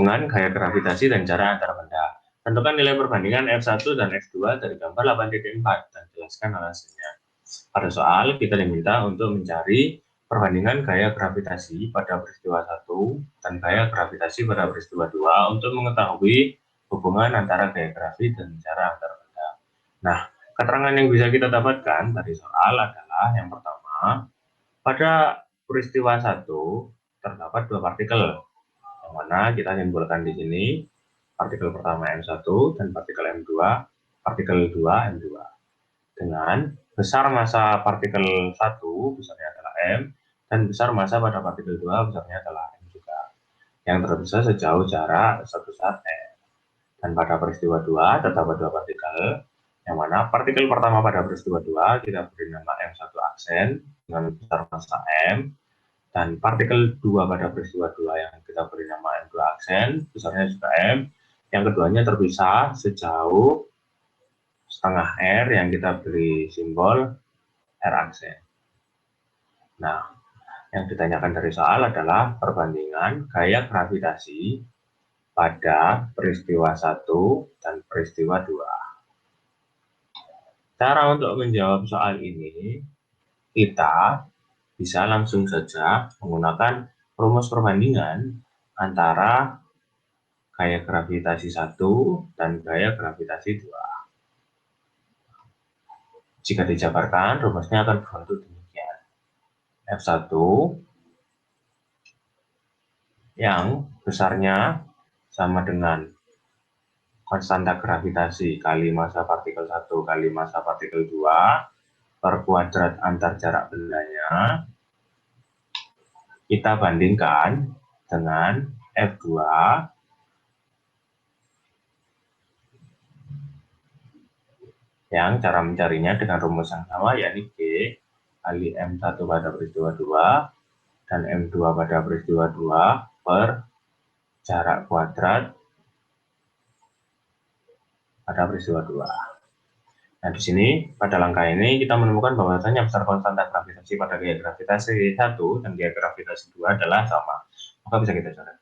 hubungan gaya gravitasi dan jarak antar benda. Tentukan nilai perbandingan F1 dan F2 dari gambar 8.4 dan jelaskan alasannya. Pada soal, kita diminta untuk mencari perbandingan gaya gravitasi pada peristiwa 1 dan gaya gravitasi pada peristiwa 2 untuk mengetahui hubungan antara gaya gravitasi dan jarak antar benda. Nah, keterangan yang bisa kita dapatkan dari soal adalah yang pertama, pada peristiwa 1 terdapat 2 partikel, yang mana kita simpulkan di sini partikel pertama M1 dan partikel M2, partikel 2 M2. Dengan besar massa partikel 1 besarnya adalah M, dan besar massa pada partikel 2 besarnya adalah M juga, yang terpisah sejauh jarak sebesar M. Dan pada peristiwa 2 terdapat 2 partikel, yang mana partikel pertama pada peristiwa 2 kita beri nama M1 aksen dengan besar massa M, dan partikel 2 pada peristiwa 2 yang kita beri nama M2 aksen, besarnya juga M, yang keduanya terpisah sejauh setengah R yang kita beri simbol R aksen. Nah, yang ditanyakan dari soal adalah perbandingan gaya gravitasi pada peristiwa 1 dan peristiwa 2. Cara untuk menjawab soal ini, kita bisa langsung saja menggunakan rumus perbandingan antara gaya gravitasi 1 dan gaya gravitasi 2. Jika dijabarkan, rumusnya akan berbentuk demikian. F1 yang besarnya sama dengan konstanta gravitasi kali massa partikel 1 kali massa partikel 2 per kuadrat antar jarak bendanya, kita bandingkan dengan F2 yang cara mencarinya dengan rumus yang sama, yakni G kali M1 pada peristiwa 2 dan M2 pada peristiwa 2 per jarak kuadrat pada peristiwa 2. Nah, di sini pada langkah ini kita menemukan bahwasanya besar konstanta gravitasi pada gaya gravitasi 1 dan gaya gravitasi 2 adalah sama. Maka bisa kita coret.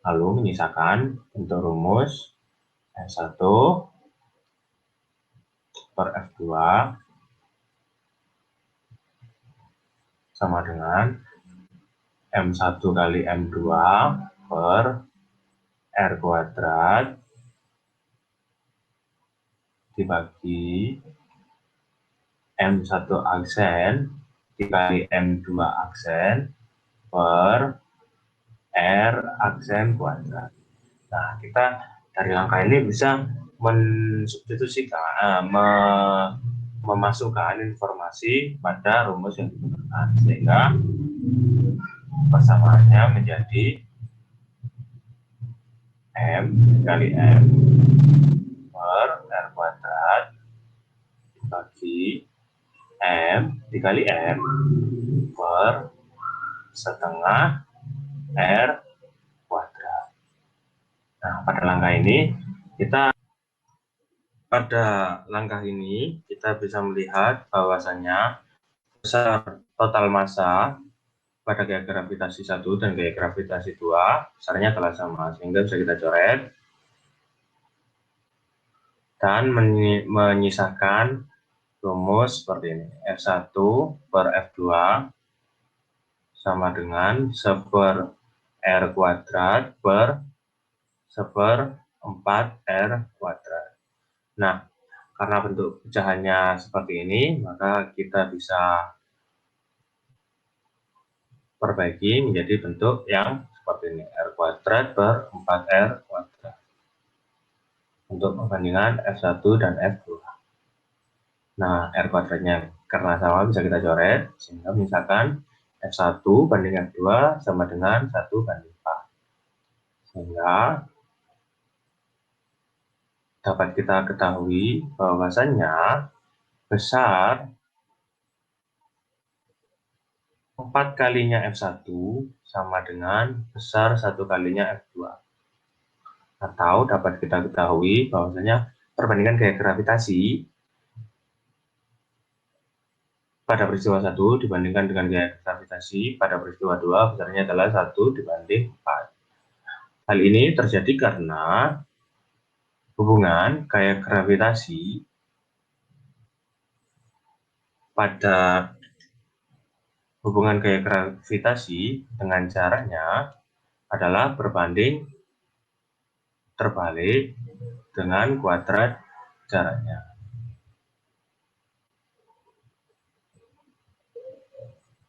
Lalu menyisakan untuk rumus F1 per F2 sama dengan M1 kali M2 per R kuadrat dibagi M1 aksen dikali M2 aksen per R aksen kuadrat. Nah, kita dari langkah ini bisa mensubstitusikan, memasukkan informasi pada rumus yang digunakan, sehingga persamaannya menjadi M dikali M per R kuadrat dibagi M dikali M per setengah R kuadrat. Nah, pada langkah ini kita bisa melihat bahwasannya besar total massa pada gaya gravitasi 1 dan gaya gravitasi 2 besarnya adalah sama, sehingga bisa kita coret dan menyisakan rumus seperti ini. F1 per F2 sama dengan 1/4 R kuadrat per 1/4 R kuadrat. Nah, karena bentuk pecahannya seperti ini, maka kita bisa perbaiki menjadi bentuk yang seperti ini, R kuadrat per 4R kuadrat. Untuk perbandingan F1 dan F2. Nah, R kuadratnya karena sama bisa kita coret, sehingga misalkan F1 banding F2 sama dengan 1 banding 4. Sehingga dapat kita ketahui bahwasannya besar 4 kalinya F1 sama dengan besar 1 kalinya F2. Atau dapat kita ketahui bahwasanya perbandingan gaya gravitasi pada peristiwa 1 dibandingkan dengan gaya gravitasi pada peristiwa 2 besarnya adalah 1 dibanding 4. Hal ini terjadi karena hubungan gaya gravitasi dengan jaraknya adalah berbanding terbalik dengan kuadrat jaraknya.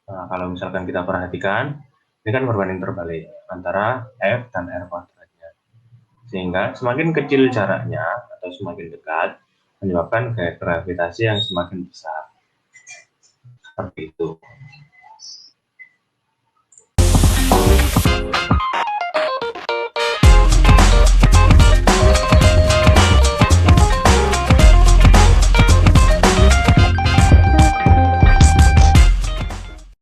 Nah, kalau misalkan kita perhatikan, ini kan berbanding terbalik antara F dan R kuadratnya. Sehingga semakin kecil jaraknya atau semakin dekat, menyebabkan gaya gravitasi yang semakin besar. Seperti itu.